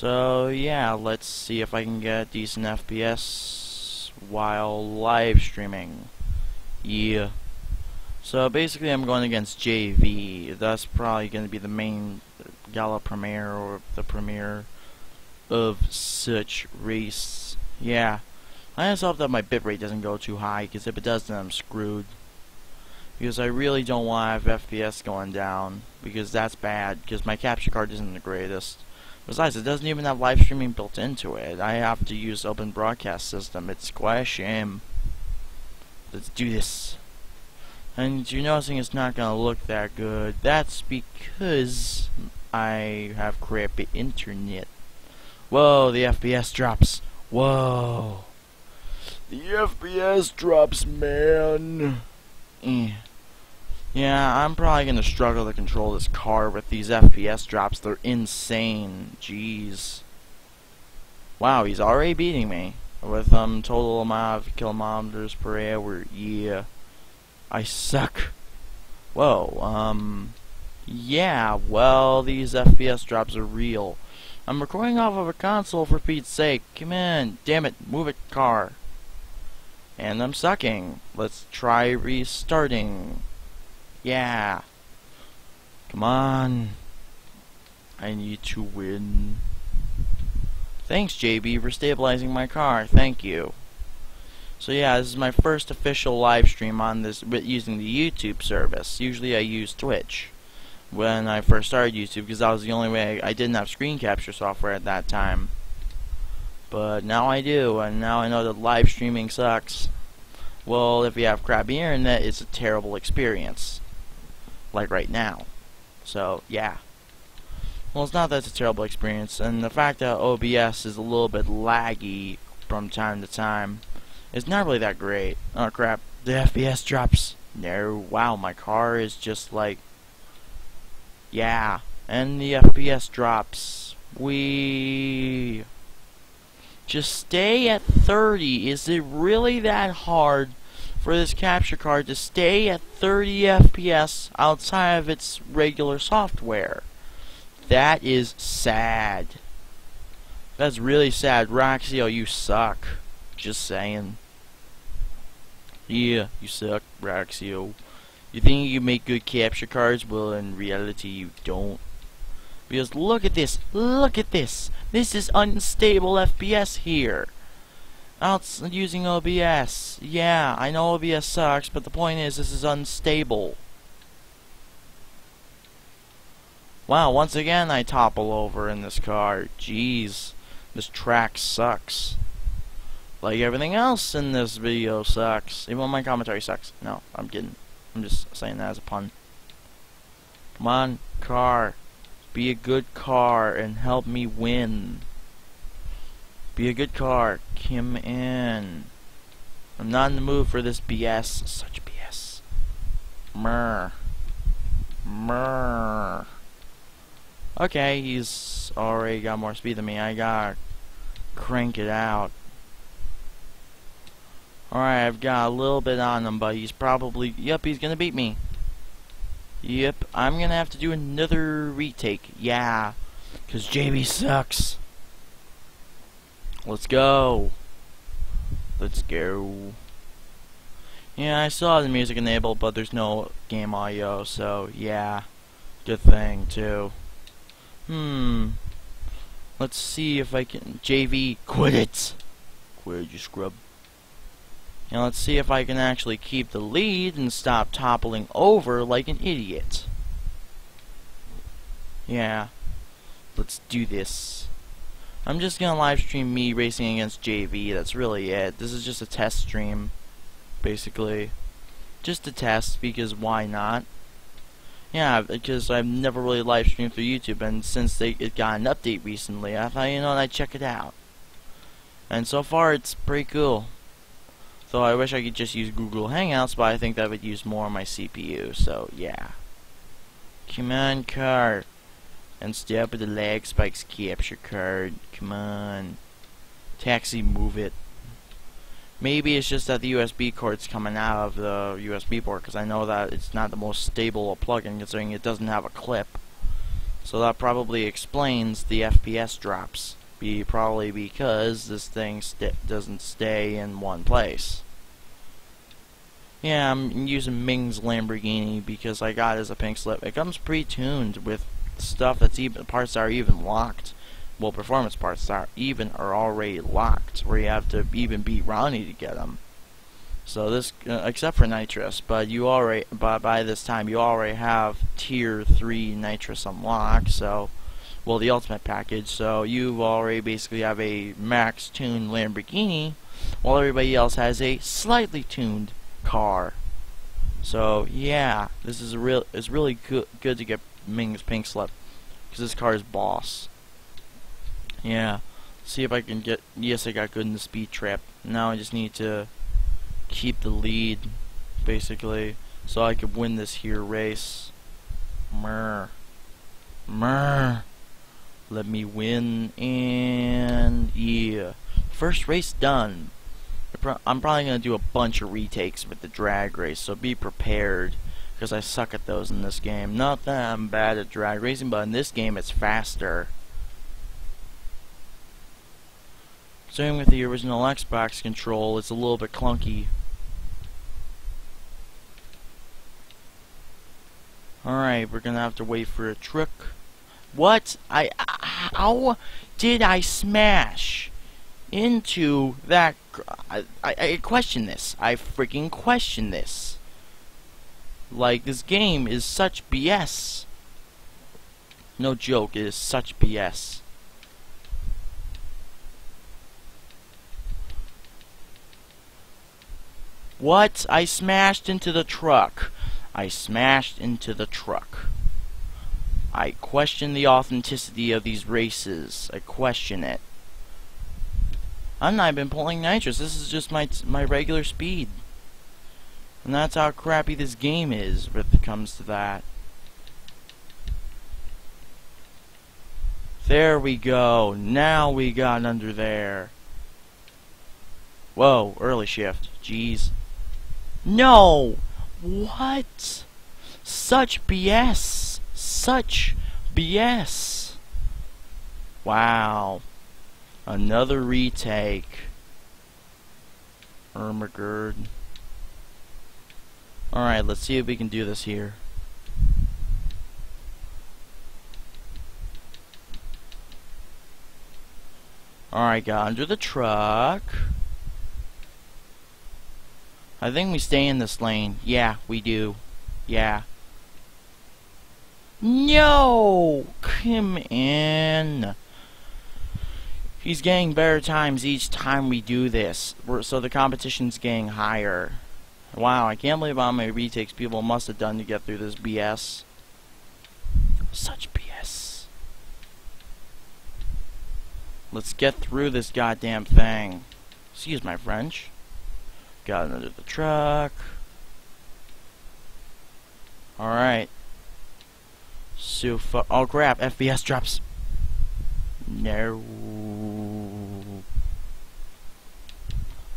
So yeah, let's see if I can get decent FPS while live streaming. Yeah. So basically I'm going against JV. That's probably going to be the main gala premiere or the premiere of such race. Yeah. I just hope that my bitrate doesn't go too high, because if it does, then I'm screwed. Because I really don't want to have FPS going down, because that's bad, because my capture card isn't the greatest. Besides, it doesn't even have live streaming built into it. I have to use open broadcast system. It's quite a shame. Let's do this. And you're noticing it's not going to look that good. That's because I have crappy internet. Whoa, the FPS drops. Whoa. The FPS drops, man. Yeah, I'm probably going to struggle to control this car with these FPS drops. They're insane. Jeez. Wow, he's already beating me with total amount of kilometers per hour. Yeah. I suck. Whoa, yeah, well, these FPS drops are real. I'm recording off of a console, for Pete's sake. Come in. Damn it, move it, car. And I'm sucking. Let's try restarting. Yeah. Come on. I need to win. Thanks, JB, for stabilizing my car. Thank you. So yeah, this is my first official live stream on this using the YouTube service. Usually I use Twitch when I first started YouTube, because that was the only way. I didn't have screen capture software at that time. But now I do, and now I know that live streaming sucks. Well, if you have crappy internet, it's a terrible experience. Like right now. So, yeah. Well, it's not that it's a terrible experience, and the fact that OBS is a little bit laggy from time to time, it's not really that great. Oh crap, the FPS drops. No, wow, my car is just like... Yeah, and the FPS drops. Just stay at 30. Is it really that hard for this capture card to stay at 30 FPS outside of its regular software? That is sad. That's really sad. Roxio, you suck. Just saying. Yeah, you suck, Roxio. You think you make good capture cards? Well, in reality, you don't. Because look at this. Look at this. This is unstable FPS here. Out using OBS. Yeah, I know OBS sucks, but the point is, this is unstable. Wow, once again I topple over in this car. Jeez, this track sucks. Like everything else in this video sucks. Even my commentary sucks. No, I'm kidding. I'm just saying that as a pun. Come on, car. Be a good car and help me win. Be a good car. Come in. I'm not in the mood for this BS. Such BS. Mrr. Mrr. Okay, he's already got more speed than me. I gotta crank it out. Alright, I've got a little bit on him, but he's probably... Yep, he's gonna beat me. Yep, I'm gonna have to do another retake. Yeah, because JB sucks. Let's go. Let's go. Yeah, I saw the music enabled, but there's no game audio, so yeah. Good thing, too. Let's see if I can... JV, quit it! Quit it, you scrub. Now let's see if I can actually keep the lead and stop toppling over like an idiot. Yeah. Let's do this. I'm just gonna live stream me racing against JV. That's really it. This is just a test stream, basically. Just a test, because why not? Yeah, because I've never really live streamed through YouTube, and since it got an update recently, I thought, you know, I'd check it out. And so far, it's pretty cool. Though I wish I could just use Google Hangouts, but I think that would use more of my CPU, so yeah. Come on, car. And step with the lag spikes capture card. Come on. Taxi, move it. Maybe it's just that the USB cord's coming out of the USB port, because I know that it's not the most stable plugin, considering it doesn't have a clip. So that probably explains the FPS drops. Probably because this thing doesn't stay in one place. Yeah, I'm using Ming's Lamborghini because I got it as a pink slip. It comes pre-tuned with stuff that's parts that are even locked. Well, performance parts that are already locked, where you have to even beat Ronnie to get them. So this, except for nitrous, but by this time you already have tier 3 nitrous unlocked. So, well, the ultimate package. So you already basically have a max tuned Lamborghini, while everybody else has a slightly tuned car. So yeah, this is it's really good to get Ming's pink slip because this car is boss. Yeah, see if I can get. Yes, I got good in the speed trap. Now I just need to keep the lead, basically, so I could win this here race. Let me win, and yeah, first race done. I'm probably gonna do a bunch of retakes with the drag race, so be prepared, because I suck at those in this game. Not that I'm bad at drag racing, but in this game it's faster. Same with the original Xbox control, it's a little bit clunky. Alright, we're gonna have to wait for a truck. What? How did I smash into that? I question this. I freaking question this. Like, this game is such BS. No joke, it is such BS. What? I smashed into the truck. I smashed into the truck. I question the authenticity of these races. I question it. I'm not even pulling nitrous. This is just my regular speed. And that's how crappy this game is when it comes to that. There we go. Now we got under there. Whoa, early shift. Jeez. No! What? Such BS. Such BS. Wow. Another retake. Ermagerd. Alright, let's see if we can do this here. Alright, got under the truck. I think we stay in this lane. Yeah, we do. Yeah. No! Come in. He's getting better times each time we do this. So the competition's getting higher. Wow, I can't believe how many retakes people must have done to get through this BS. Such BS. Let's get through this goddamn thing. Excuse my French. Got under the truck. Alright. So far. Oh crap, FPS drops. No.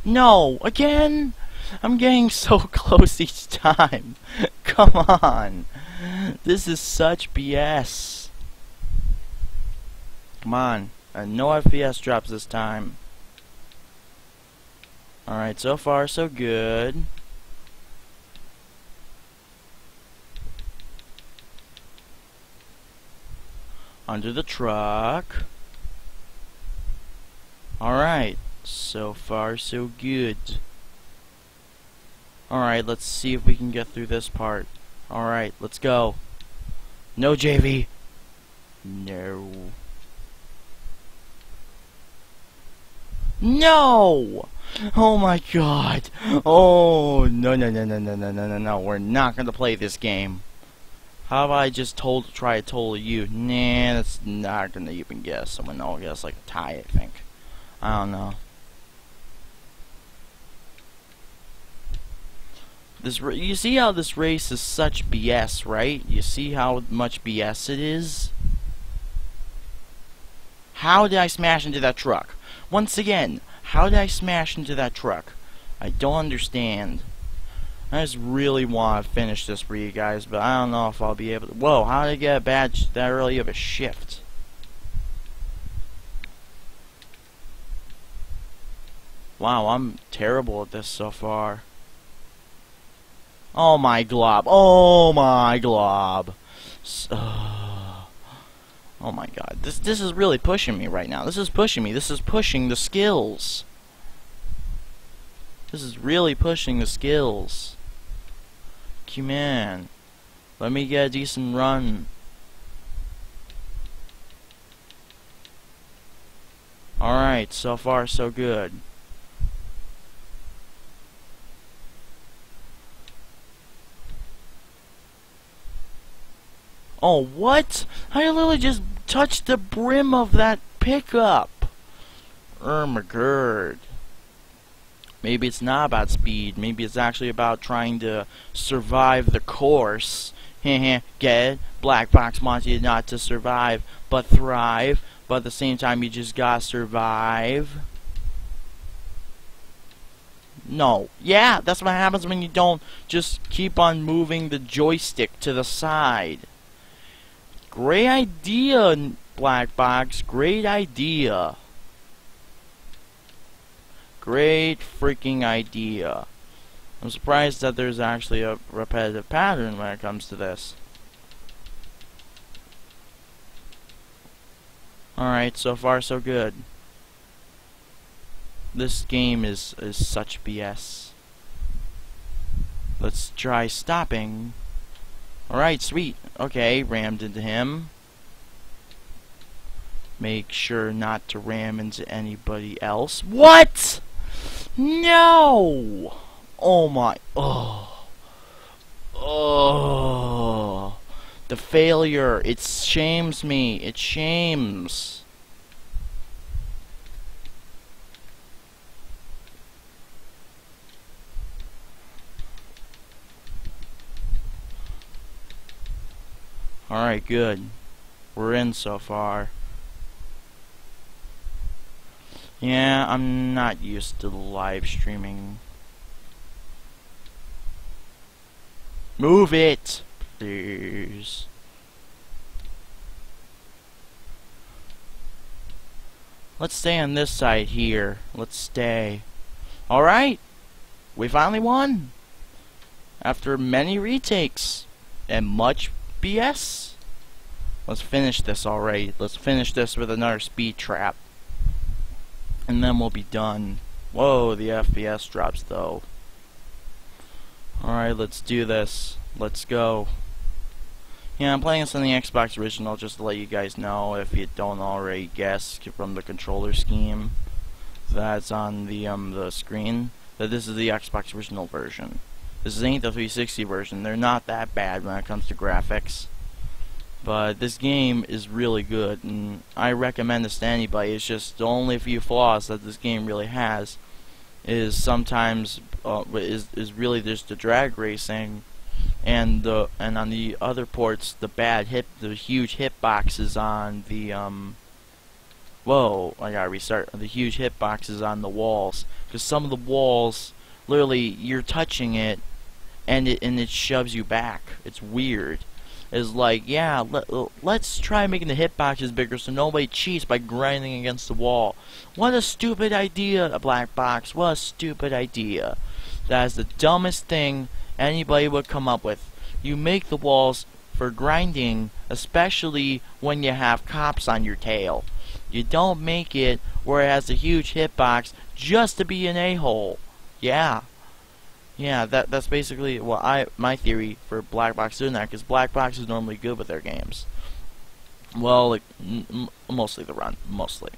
No! Again? I'm getting so close each time. Come on. This is such BS. Come on. No FPS drops this time. Alright, so far so good. Under the truck. Alright, so far so good. Alright, let's see if we can get through this part. Alright, let's go. No, JV. No. No! Oh my god. Oh, no. We're not gonna play this game. How about I just try to total you? Nah, that's not gonna even guess. Someone will guess like a tie, I think. I don't know. You see how this race is such BS, right? You see how much BS it is? How did I smash into that truck? Once again, how did I smash into that truck? I don't understand. I just really want to finish this for you guys, but I don't know if I'll be able to. Whoa, how did I get a badge that early of a shift? Wow, I'm terrible at this so far. Oh my glob. Oh my glob. Oh my god. This is really pushing me right now. This is pushing me. This is pushing the skills. This is really pushing the skills. Come on. Let me get a decent run. Alright, so far so good. Oh, what? I literally just touched the brim of that pickup. Oh my god. Maybe it's not about speed. Maybe it's actually about trying to survive the course. Get it? Black Box wants you not to survive, but thrive. But at the same time, you just gotta survive. No. Yeah, that's what happens when you don't just keep on moving the joystick to the side. Great idea, Black Box. Great idea. Great freaking idea. I'm surprised that there's actually a repetitive pattern when it comes to this. Alright, so far so good. This game is such BS. Let's try stopping. Alright, sweet. Okay, rammed into him. Make sure not to ram into anybody else. What? No! Oh my. Oh. Oh. The failure. It shames me. It shames. Alright, good. We're in so far. Yeah, I'm not used to live streaming. Move it, please. Let's stay on this side here. Let's stay. Alright, we finally won. After many retakes and much BS. Let's finish this already. Let's finish this with another speed trap. And then we'll be done. Whoa, the FPS drops though. Alright, let's do this. Let's go. Yeah, I'm playing this on the Xbox original just to let you guys know, if you don't already guess from the controller scheme that's on the screen, that this is the Xbox original version. This ain't the 360 version. They're not that bad when it comes to graphics. But this game is really good, and I recommend this to anybody. It's just the only few flaws that this game really has is sometimes is really just the drag racing, and on the other ports the huge hitboxes on the whoa, I gotta restart. The huge hitboxes on the walls, because some of the walls literally you're touching it and it shoves you back. It's weird. Is like, yeah, let's try making the hitboxes bigger so nobody cheats by grinding against the wall. What a stupid idea, a Black Box. What a stupid idea. That is the dumbest thing anybody would come up with. You make the walls for grinding, especially when you have cops on your tail. You don't make it where it has a huge hitbox just to be an a-hole. Yeah. Yeah, that's basically what my theory for Black Box doing that, because Black Box is normally good with their games. Well, like mostly the run, mostly.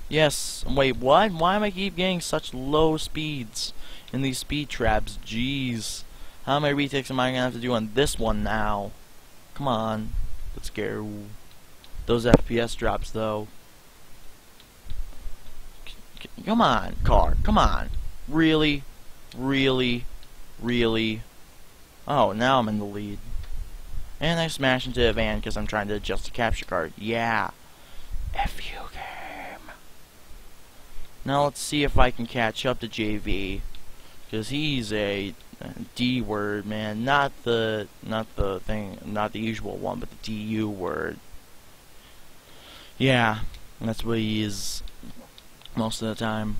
Yes. Wait, what? Why am I keep getting such low speeds in these speed traps? Jeez, how many retakes am I gonna have to do on this one now? Come on, let's go. Those FPS drops though. Come on, car. Come on. Really? Really? Really? Oh, now I'm in the lead. And I smash into a van because I'm trying to adjust the capture card. Yeah. F you game. Now let's see if I can catch up to JV. Because he's a D word, man. Not the usual one, but the DU word. Yeah, that's what he is most of the time.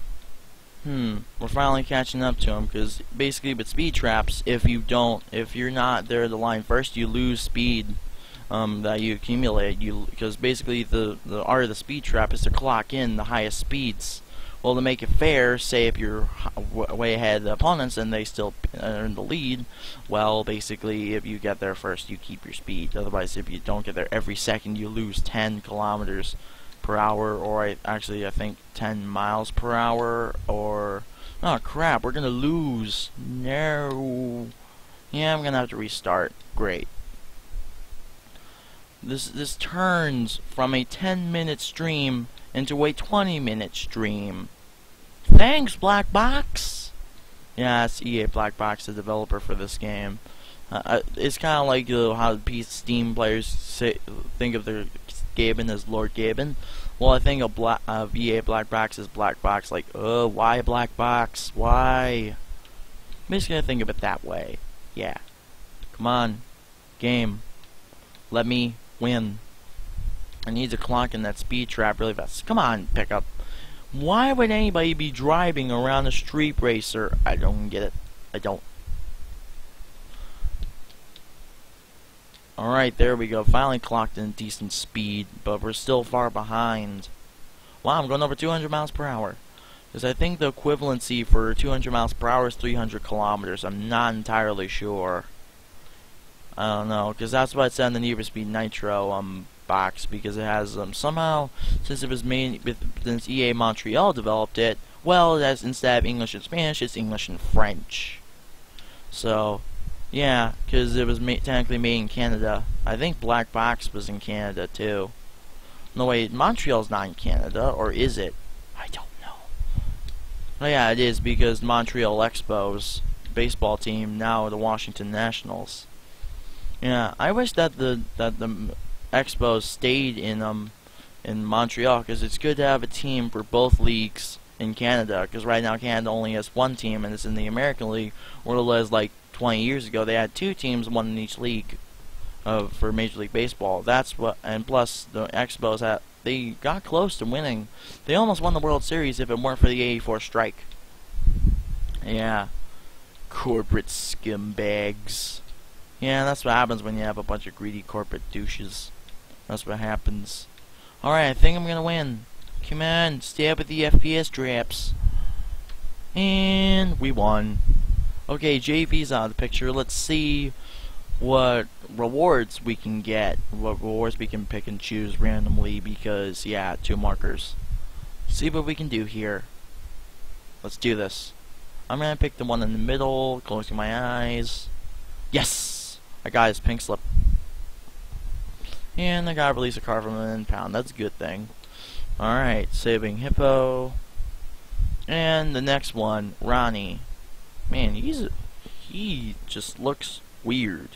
We're finally catching up to him, because basically with speed traps, if you're not there at the line first, you lose speed that you accumulate. Because basically the art of the speed trap is to clock in the highest speeds. Well, to make it fair, say if you're way ahead of the opponents and they still are in the lead, well, basically if you get there first, you keep your speed. Otherwise, if you don't get there every second, you lose 10 kilometers per hour, or I think 10 miles per hour, or oh crap, we're gonna lose. No. Yeah, I'm gonna have to restart. Great. This turns from a 10-minute stream into a 20-minute stream. Thanks, Black Box. Yeah, it's EA Black Box, the developer for this game. It's kind of like how Steam players think of their Gaben as Lord Gaben. Well, I think of EA Black Box as Black Box, like, why Black Box? Why? Basically, I think of it that way. Yeah. Come on. Game. Let me win. I need to clock in that speed trap really fast. Come on, pickup. Why would anybody be driving around a street racer? I don't get it. I don't. Alright, there we go. Finally clocked in decent speed, but we're still far behind. Wow, I'm going over 200 miles per hour. Because I think the equivalency for 200 miles per hour is 300 kilometers. I'm not entirely sure. I don't know, because that's what it said in the Need for Speed Nitro box, because it has somehow, since EA Montreal developed it, well, it has, instead of English and Spanish, it's English and French. So yeah, because it was technically made in Canada. I think Black Box was in Canada too. No wait, Montreal's not in Canada, or is it? I don't know. Oh yeah, it is, because Montreal Expos baseball team, now the Washington Nationals. Yeah, I wish that the Expos stayed in Montreal, because it's good to have a team for both leagues in Canada, because right now Canada only has one team, and it's in the American League, whereas like 20 years ago they had two teams, one in each league for Major League Baseball. That's what, and plus the Expos they got close to winning. They almost won the World Series if it weren't for the '84 strike. Yeah, corporate scumbags. Yeah, that's what happens when you have a bunch of greedy corporate douches. That's what happens. Alright, I think I'm gonna win. Come on, stay up with the FPS traps. And we won. Okay, JV's out of the picture. Let's see what rewards we can get. What rewards we can pick and choose randomly, because, yeah, 2 markers. See what we can do here. Let's do this. I'm gonna pick the one in the middle, closing my eyes. Yes! I got his pink slip. And I gotta release a car from an impound. That's a good thing. Alright, saving Hippo. And the next one, Ronnie. Man, he just looks weird.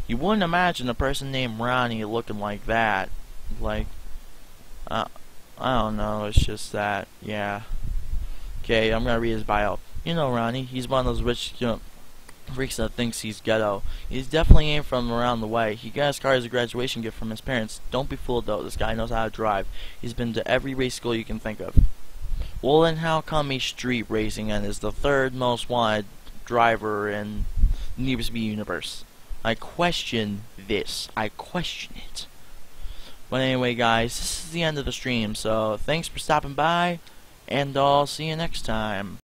You wouldn't imagine a person named Ronnie looking like that. Like, I don't know, it's just that, yeah. Okay, I'm gonna read his bio. You know Ronnie, he's one of those rich, freaks that thinks he's ghetto. He's definitely ain't from around the way. He got his car as a graduation gift from his parents. Don't be fooled though, this guy knows how to drive. He's been to every race school you can think of. Well then how come he's street racing and is the 3rd most wanted driver in the Need for Speed universe? I question this. I question it. But anyway guys, this is the end of the stream, so thanks for stopping by, and I'll see you next time.